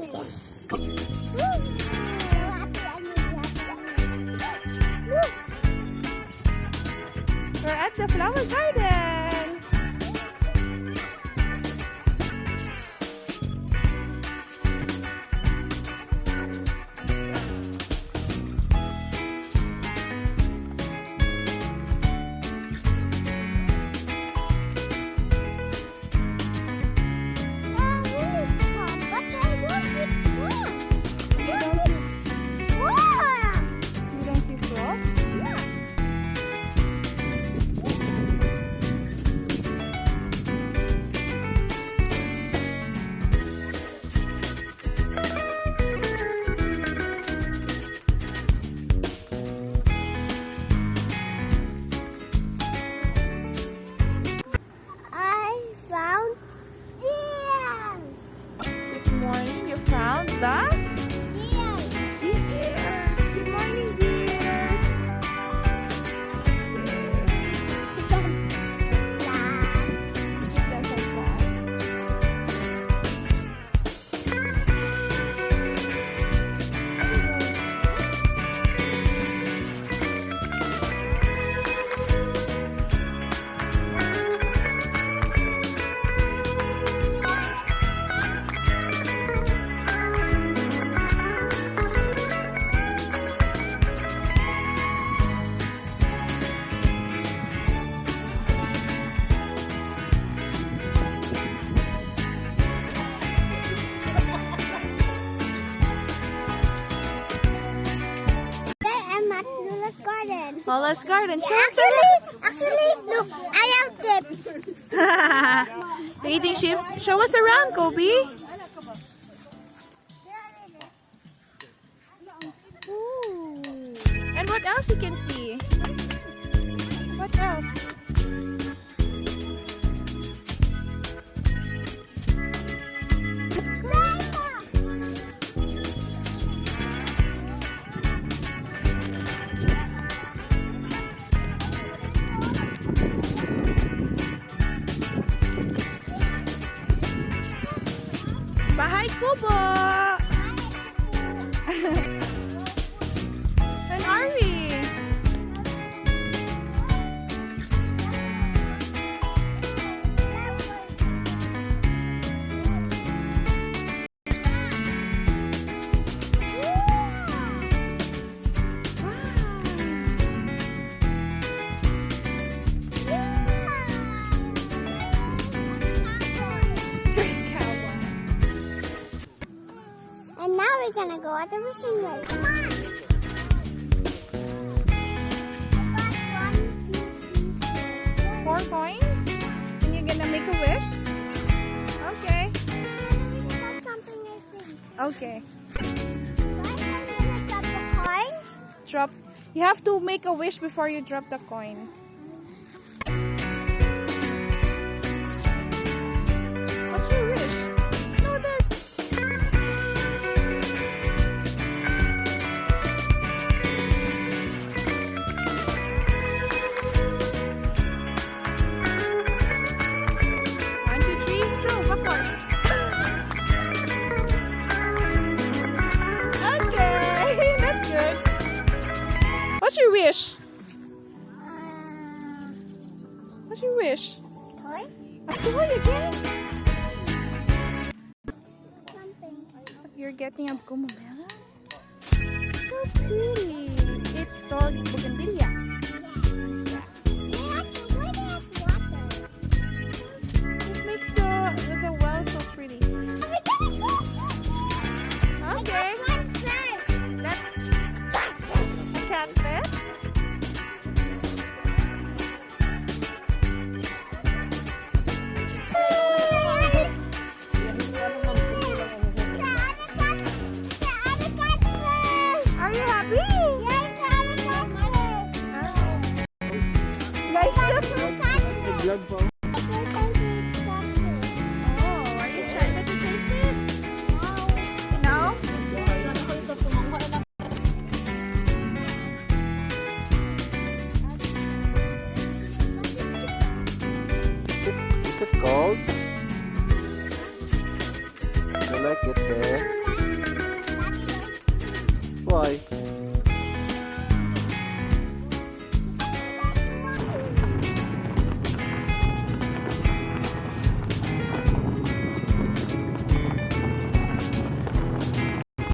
We're at the flower garden. You don't see frogs? This morning you found the deers. Good morning, deers. Give them some flags. Lola's garden. Show us around. Actually, look, I have chips. You're eating chips. Show us around, Kobe. Ooh. And what else you can see? What else? Bahay Kubo! When are we? And now we're gonna go at the machine race. Come on! 4 coins? And you're gonna make a wish? Okay. Something I think. Okay. Why am I gonna drop the coin? Drop. You have to make a wish before you drop the coin. What's your wish? No, there. One, two, three, throw backwards. Okay, that's good. What's your wish? What's your wish? Toy? A toy again? Something. You're getting a gumamela? So pretty. It's called bougainvillea. Why do they have water? It makes the well so pretty. Okay. One first. That's a catfish. Are you happy? Nice stuff. Vlog po. Oh, are you excited to taste it? No? Is it cold?